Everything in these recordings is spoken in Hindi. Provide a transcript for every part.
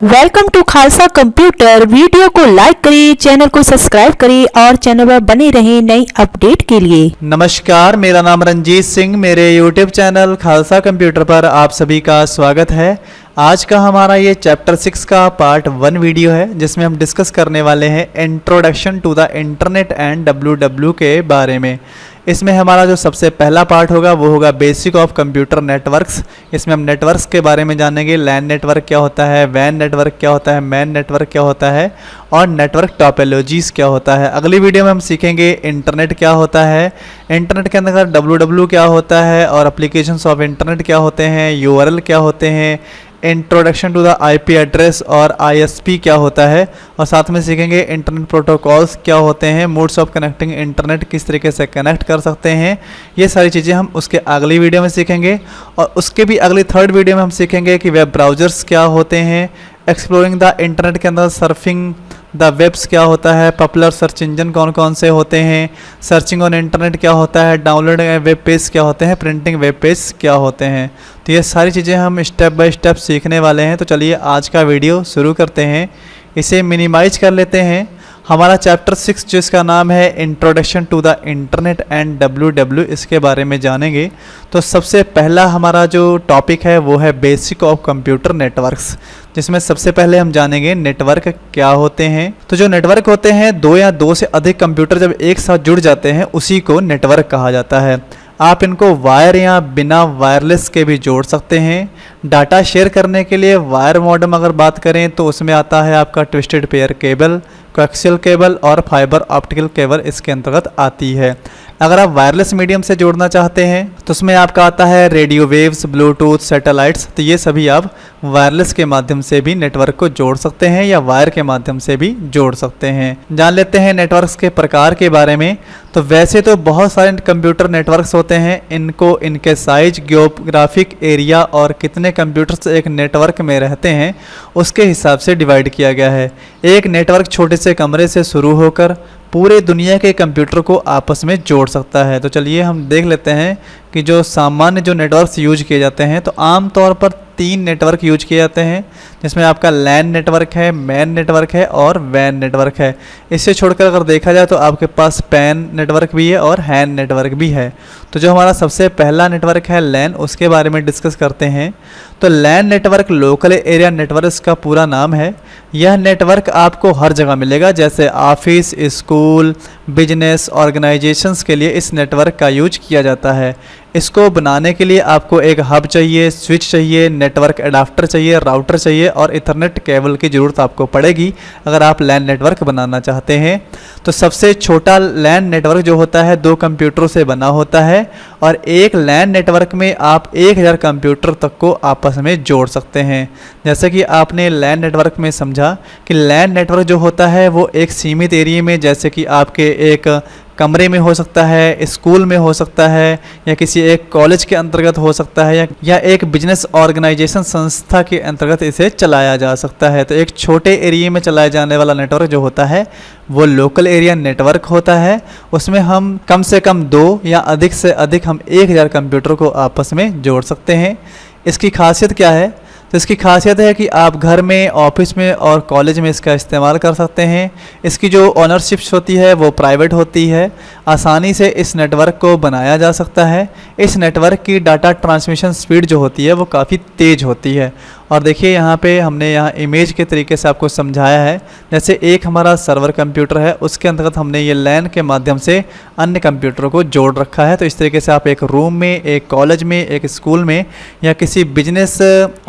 Welcome to Khalsa computer. Video को लाइक करिए, चैनल को सब्सक्राइब करिए और चैनल पर बने रहें नई अपडेट के लिए। नमस्कार, मेरा नाम रंजीत सिंह। मेरे YouTube चैनल खालसा कंप्यूटर पर आप सभी का स्वागत है। आज का हमारा ये चैप्टर 6 का पार्ट 1 वीडियो है, जिसमें हम डिस्कस करने वाले हैं introduction to the internet and WW के बारे में। इसमें हमारा जो सबसे पहला पार्ट होगा वो होगा बेसिक ऑफ कंप्यूटर नेटवर्क्स। इसमें हम नेटवर्क्स के बारे में जानेंगे। लैन नेटवर्क क्या होता है, वैन नेटवर्क क्या होता है, मैन नेटवर्क क्या होता है और नेटवर्क टोपोलॉजीज क्या होता है। अगली वीडियो में हम सीखेंगे इंटरनेट क्या होता है, इंटरनेट के अंदर WW क्या होता है और एप्लीकेशंस ऑफ इंटरनेट क्या होते हैं, URL क्या होते हैं, introduction to the IP address और ISP क्या होता है, और साथ में सीखेंगे इंटरनेट प्रोटोकॉल्स क्या होते हैं, मोड्स ऑफ कनेक्टिंग इंटरनेट किस तरीके से कनेक्ट कर सकते हैं। ये सारी चीज़ें हम उसके अगली वीडियो में सीखेंगे। और उसके भी अगली थर्ड वीडियो में हम सीखेंगे कि वेब ब्राउज़र्स क्या होते हैं, एक्सप्लोरिंग द इंटरनेट के अंदर सर्फिंग द वेब्स क्या होता है, पॉपुलर सर्च इंजन कौन कौन से होते हैं, सर्चिंग ऑन इंटरनेट क्या होता है, डाउनलोड वेब पेज क्या होते हैं, प्रिंटिंग वेब पेज क्या होते हैं। तो ये सारी चीज़ें हम स्टेप बाय स्टेप सीखने वाले हैं। तो चलिए आज का वीडियो शुरू करते हैं। इसे मिनिमाइज कर लेते हैं। हमारा चैप्टर 6 जिसका नाम है introduction to the internet and WW, इसके बारे में जानेंगे। तो सबसे पहला हमारा जो टॉपिक है वो है बेसिक ऑफ कंप्यूटर नेटवर्क्स, जिसमें सबसे पहले हम जानेंगे नेटवर्क क्या होते हैं। तो जो नेटवर्क होते हैं, दो या दो से अधिक कंप्यूटर जब एक साथ जुड़ जाते हैं उसी को नेटवर्क कहा जाता है। आप इनको वायर या बिना वायरलेस के भी जोड़ सकते हैं। डाटा शेयर करने के लिए वायर मॉडेम अगर बात करें तो उसमें आता है आपका twisted pair cable, coaxial cable और फाइबर ऑप्टिकल केबल इसके अंतर्गत आती है। अगर आप वायरलेस मीडियम से जोड़ना चाहते हैं तो उसमें आपका आता है रेडियो वेव्स, ब्लूटूथ, सैटेलाइट्स। तो ये सभी आप वायरलेस के माध्यम से भी नेटवर्क को जोड़ सकते हैं या वायर के माध्यम से भी जोड़ सकते हैं। जान लेते हैं नेटवर्क्स के प्रकार के बारे में। तो वैसे तो बहुत सारे कंप्यूटर नेटवर्क्स होते हैं। इनको इनके साइज, जियोग्राफिक एरिया और कितने कंप्यूटर्स एक नेटवर्क में रहते हैं उसके हिसाब से डिवाइड किया गया है। एक नेटवर्क छोटे से कमरे से शुरू होकर पूरे दुनिया के कंप्यूटर को आपस में जोड़ सकता है। तो चलिए हम देख लेते हैं कि जो सामान्य जो नेटवर्क्स यूज किए जाते हैं, तो आम तौर पर 3 नेटवर्क यूज किए जाते हैं, जिसमें आपका लैन नेटवर्क है, मैन नेटवर्क है और वैन नेटवर्क है। इससे छोड़कर अगर देखा जाए तो आपके पास पैन नेटवर्क भी है और हैन नेटवर्क भी है। तो जो हमारा सबसे पहला नेटवर्क है लैन, उसके बारे में डिस्कस करते हैं। तो LAN network local area network का पूरा नाम है। यह नेटवर्क आपको हर जगह मिलेगा, जैसे ऑफिस, स्कूल, बिजनेस, ऑर्गेनाइजेशंस के लिए इस नेटवर्क का यूज किया जाता है। इसको बनाने के लिए आपको एक हब चाहिए, स्विच चाहिए, नेटवर्क एडाप्टर चाहिए, राउटर चाहिए और इथरनेट केबल की ज़रूरत आपको पड़ेगी अगर आप लैन नेटवर्क बनाना चाहते हैं। तो सबसे छोटा लैन नेटवर्क जो होता है 2 कंप्यूटरों से बना होता है और एक लैन नेटवर्क में आप 1000 कंप्यूटर तक को आपस में जोड़ सकते हैं। जैसे कि आपने लैन नेटवर्क में समझा कि लैन नेटवर्क जो होता है वो एक सीमित एरिया में, जैसे कि आपके एक कमरे में हो सकता है, स्कूल में हो सकता है या किसी एक कॉलेज के अंतर्गत हो सकता है या एक बिजनेस ऑर्गेनाइजेशन संस्था के अंतर्गत इसे चलाया जा सकता है। तो एक छोटे एरिया में चलाया जाने वाला नेटवर्क जो होता है वो लोकल एरिया नेटवर्क होता है। उसमें हम कम से कम 2 या अधिक से अधिक हम 1000 कंप्यूटर को आपस में जोड़ सकते हैं। इसकी खासियत क्या है? तो इसकी खासियत है कि आप घर में, ऑफिस में और कॉलेज में इसका इस्तेमाल कर सकते हैं। इसकी जो ओनरशिप होती है वो प्राइवेट होती है। आसानी से इस नेटवर्क को बनाया जा सकता है। इस नेटवर्क की डाटा ट्रांसमिशन स्पीड जो होती है वो काफ़ी तेज़ होती है। और देखिए यहाँ पे हमने यहाँ इमेज के तरीके से आपको समझाया है। जैसे एक हमारा सर्वर कंप्यूटर है, उसके अंतर्गत हमने ये लैन के माध्यम से अन्य कंप्यूटरों को जोड़ रखा है। तो इस तरीके से आप एक रूम में, एक कॉलेज में, एक स्कूल में या किसी बिजनेस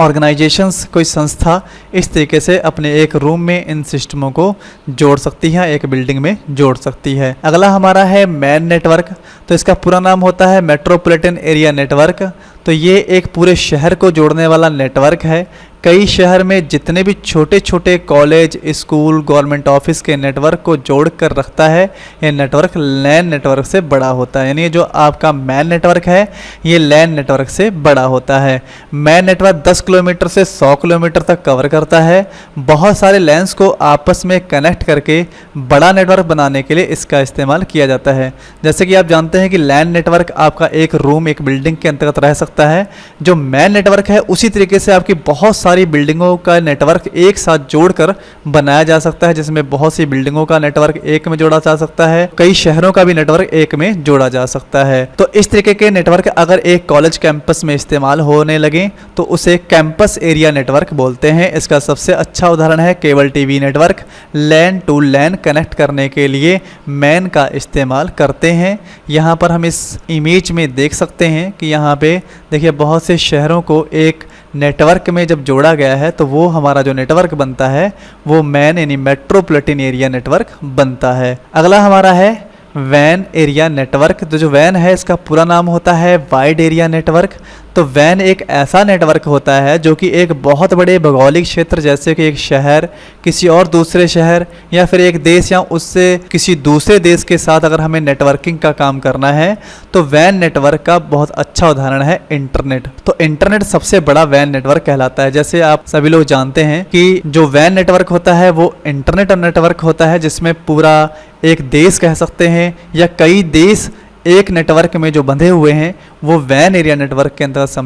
ऑर्गेनाइजेशंस, कोई संस्था इस तरीके से अपने एक रूम में इन सिस्टमों को जोड़ सकती है, एक बिल्डिंग में जोड़ सकती है। अगला हमारा है मैन नेटवर्क। तो इसका पूरा नाम होता है मेट्रोपॉलिटन एरिया नेटवर्क। तो ये एक पूरे शहर को जोड़ने वाला नेटवर्क है। कई शहर में जितने भी छोटे छोटे कॉलेज, स्कूल, गवर्नमेंट ऑफिस के नेटवर्क को जोड़ कर रखता है, ये नेटवर्क लैन नेटवर्क से बड़ा होता है। यानी जो आपका मैन नेटवर्क है ये लैन नेटवर्क से बड़ा होता है। मैन नेटवर्क 10 किलोमीटर से 100 किलोमीटर तक कवर करता है। बहुत सारे लैन्स को आपस में कनेक्ट करके बड़ा नेटवर्क बनाने के लिए इसका इस्तेमाल किया जाता है। जैसे कि आप जानते हैं कि लैन नेटवर्क आपका एक रूम, एक बिल्डिंग के अंतर्गत रह सकता है। जो मैन नेटवर्क है उसी तरीके से आपकी बहुत सारी बिल्डिंगों का नेटवर्क एक साथ जोड़कर बनाया जा सकता है, जिसमें बहुत सी बिल्डिंगों का नेटवर्क एक में जोड़ा जा सकता है, कई शहरों का भी नेटवर्क एक में जोड़ा जा सकता है। तो इस तरीके के नेटवर्क अगर एक कॉलेज कैंपस में इस्तेमाल होने लगे तो उसे कैंपस एरिया नेटवर्क बोलते हैं। इसका सबसे अच्छा उदाहरण है cable TV network. LAN to LAN connect करने के लिए मैन का इस्तेमाल करते हैं। यहाँ पर हम इस इमेज में देख सकते हैं कि यहाँ पे देखिए बहुत से शहरों को एक नेटवर्क में जब जोड़ा गया है तो वो हमारा जो नेटवर्क बनता है वो मैन यानी मेट्रोपॉलिटन एरिया नेटवर्क बनता है। अगला हमारा है वैन एरिया नेटवर्क। तो जो वैन है इसका पूरा नाम होता है वाइड एरिया नेटवर्क। तो वैन एक ऐसा नेटवर्क होता है जो कि एक बहुत बड़े भौगोलिक क्षेत्र जैसे कि एक शहर, किसी और दूसरे शहर या फिर एक देश या उससे किसी दूसरे देश के साथ अगर हमें नेटवर्किंग का काम करना है तो वैन नेटवर्क का बहुत अच्छा उदाहरण है इंटरनेट। तो इंटरनेट सबसे बड़ा वैन नेटवर्क कहलाता है। जैसे आप सभी लोग जानते हैं कि जो वैन नेटवर्क होता है वो इंटरनेट नेटवर्क होता है जिसमें पूरा एक देश कह सकते हैं या कई देश एक नेटवर्क में जो बंधे हुए हैं वो वैन एरिया नेटवर्क के अंतर्गत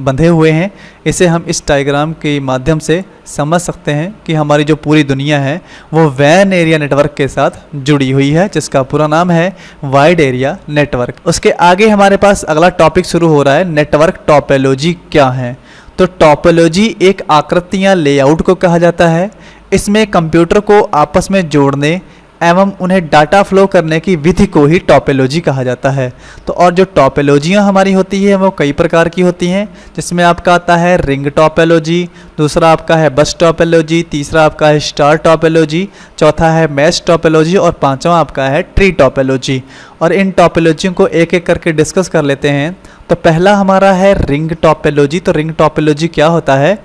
बंधे हुए हैं। इसे हम इस डायग्राम के माध्यम से समझ सकते हैं कि हमारी जो पूरी दुनिया है वो वैन एरिया नेटवर्क के साथ जुड़ी हुई है, जिसका पूरा नाम है वाइड एरिया नेटवर्क। उसके आगे हमारे पास अगला टॉपिक शुरू हो रहा है, नेटवर्क टोपोलॉजी क्या है। तो टोपोलॉजी एक आकृतियाँ लेआउट को कहा जाता है। इसमें कंप्यूटर को आपस में जोड़ने एवं उन्हें डाटा फ्लो करने की विधि को ही टोपोलॉजी कहा जाता है। तो और जो टोपोलॉजियाँ हमारी होती है वो कई प्रकार की होती हैं, जिसमें आपका आता है रिंग टोपोलॉजी, दूसरा आपका है बस टोपोलॉजी, तीसरा आपका है स्टार टोपोलॉजी, चौथा है मैश टोपोलॉजी और पांचवा आपका है ट्री टोपोलॉजी। और इन टोपोलॉजियों को एक एक करके डिस्कस कर लेते हैं। तो पहला हमारा है रिंग टोपोलॉजी। तो रिंग टोपोलॉजी क्या होता है?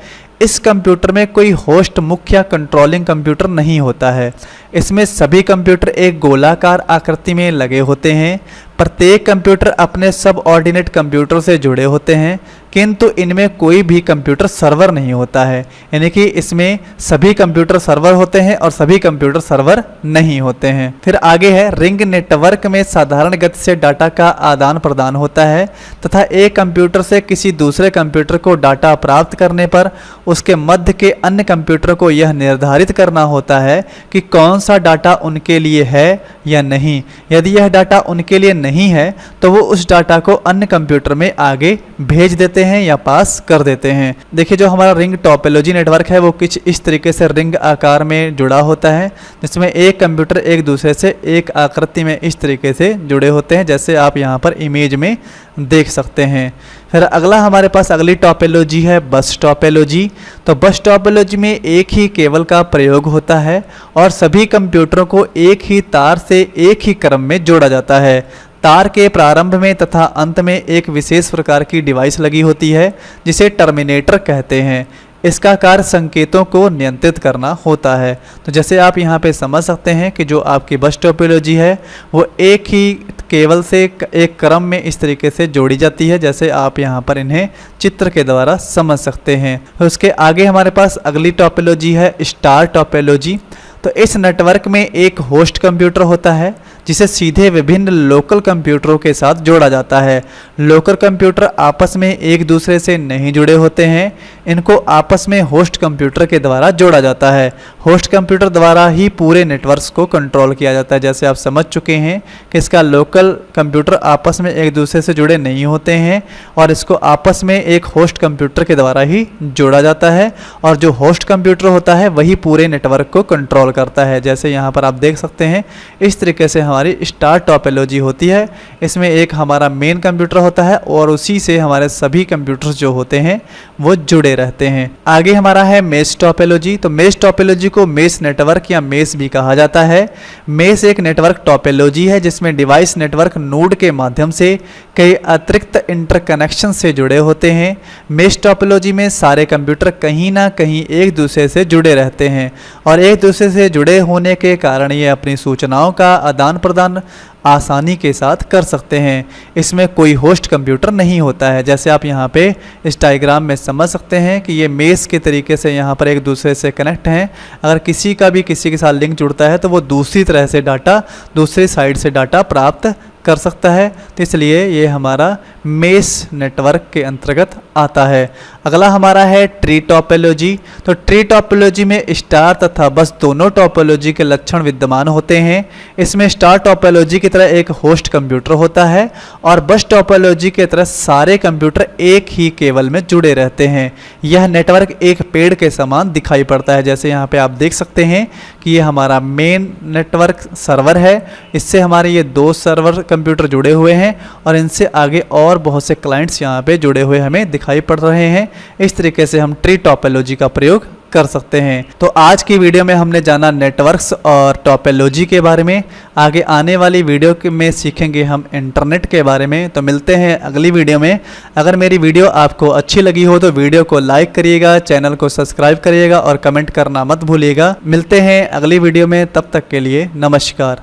इस कंप्यूटर में कोई होस्ट मुख्य या कंट्रोलिंग कंप्यूटर नहीं होता है। इसमें सभी कंप्यूटर एक गोलाकार आकृति में लगे होते हैं। प्रत्येक कंप्यूटर अपने सब ऑर्डिनेट कंप्यूटर से जुड़े होते हैं, किंतु इनमें कोई भी कंप्यूटर सर्वर नहीं होता है। यानी कि इसमें सभी कंप्यूटर सर्वर होते हैं और सभी कंप्यूटर सर्वर नहीं होते हैं। फिर आगे है रिंग नेटवर्क में साधारण गति से डाटा का आदान प्रदान होता है तथा एक कंप्यूटर से किसी दूसरे कंप्यूटर को डाटा प्राप्त करने पर उसके मध्य के अन्य कंप्यूटर को यह निर्धारित करना होता है कि कौन सा डाटा उनके लिए है या नहीं। यदि यह डाटा उनके लिए नहीं है तो वो उस डाटा को अन्य कंप्यूटर में आगे भेज देते हैं या पास कर देते हैं। देखिए जो हमारा रिंग टोपोलॉजी नेटवर्क है वो कुछ इस तरीके से रिंग आकार में जुड़ा होता है, जिसमें एक कंप्यूटर एक दूसरे से एक आकृति में इस तरीके से जुड़े होते हैं, जैसे आप यहाँ पर इमेज में देख सकते हैं। फिर अगला हमारे पास अगली टोपोलॉजी है बस टोपोलॉजी। तो बस टोपोलॉजी में एक ही केबल का प्रयोग होता है और सभी कंप्यूटरों को एक ही तार से एक ही क्रम में जोड़ा जाता है। तार के प्रारंभ में तथा अंत में एक विशेष प्रकार की डिवाइस लगी होती है जिसे टर्मिनेटर कहते हैं। इसका कार्य संकेतों को नियंत्रित करना होता है। तो जैसे आप यहाँ पे समझ सकते हैं कि जो आपकी बस टोपोलॉजी है वो एक ही केबल से एक क्रम में इस तरीके से जोड़ी जाती है, जैसे आप यहाँ पर इन्हें चित्र के द्वारा समझ सकते हैं। उसके आगे हमारे पास अगली टोपोलॉजी है स्टार टोपोलॉजी। तो इस नेटवर्क में एक होस्ट कंप्यूटर होता है जिसे सीधे विभिन्न लोकल कंप्यूटरों के साथ जोड़ा जाता है। लोकल कंप्यूटर आपस में एक दूसरे से नहीं जुड़े होते हैं, इनको आपस में होस्ट कंप्यूटर के द्वारा जोड़ा जाता है। होस्ट कंप्यूटर द्वारा ही पूरे नेटवर्क को कंट्रोल किया जाता है। जैसे आप समझ चुके हैं कि इसका लोकल कंप्यूटर आपस में एक दूसरे से जुड़े नहीं होते हैं और इसको आपस में एक होस्ट कंप्यूटर के द्वारा ही जोड़ा जाता है, और जो होस्ट कंप्यूटर होता है वही पूरे नेटवर्क को कंट्रोल करता है। जैसे यहाँ पर आप देख सकते हैं इस तरीके से हमारी स्टार टोपोलॉजी होती है। इसमें एक हमारा मेन कंप्यूटर होता है और उसी से हमारे सभी कंप्यूटर्स जो होते हैं वो जुड़े रहते हैं। आगे हमारा है मेश टोपोलॉजी। तो मेश टोपोलॉजी को मेश नेटवर्क या मेश भी कहा जाता है। मेश एक नेटवर्क टोपोलॉजी है जिसमें डिवाइस नेटवर्क नोड के माध्यम से कई अतिरिक्त इंटरकनेक्शन से जुड़े होते हैं। मेश टोपोलॉजी में सारे कंप्यूटर कहीं ना कहीं एक दूसरे से जुड़े रहते हैं और एक दूसरे से जुड़े होने के कारण ये अपनी सूचनाओं का आदान प्रदान आसानी के साथ कर सकते हैं। इसमें कोई होस्ट कंप्यूटर नहीं होता है। जैसे आप यहाँ पे इस डायग्राम में समझ सकते हैं कि ये मेश के तरीके से यहाँ पर एक दूसरे से कनेक्ट हैं। अगर किसी का भी किसी के साथ लिंक जुड़ता है तो वो दूसरी तरह से डाटा दूसरी साइड से डाटा प्राप्त कर सकता है। तो इसलिए ये हमारा मेश नेटवर्क के अंतर्गत आता है। अगला हमारा है ट्री टोपोलॉजी। तो ट्री टोपोलॉजी में स्टार तथा बस दोनों टोपोलॉजी के लक्षण विद्यमान होते हैं। इसमें स्टार टोपोलॉजी की तरह एक होस्ट कंप्यूटर होता है और बस टोपोलॉजी की तरह सारे कंप्यूटर एक ही केबल में जुड़े रहते हैं। यह नेटवर्क एक पेड़ के समान दिखाई पड़ता है। जैसे यहाँ पे आप देख सकते हैं कि ये हमारा मेन नेटवर्क सर्वर है, इससे हमारे ये 2 सर्वर कंप्यूटर जुड़े हुए हैं और इनसे आगे और बहुत से क्लाइंट्स यहाँ पे जुड़े हुए हमें दिखाई पड़ रहे हैं। इस तरीके से हम ट्री टोपोलॉजी का प्रयोग कर सकते हैं। तो आज की वीडियो में हमने जाना नेटवर्क्स और टोपोलॉजी के बारे में। आगे आने वाली वीडियो में सीखेंगे हम इंटरनेट के बारे में। तो मिलते हैं अगली वीडियो में। अगर मेरी वीडियो आपको अच्छी लगी हो तो वीडियो को लाइक करिएगा, चैनल को सब्सक्राइब करिएगा और कमेंट करना मत भूलिएगा। मिलते हैं अगली वीडियो में, तब तक के लिए नमस्कार।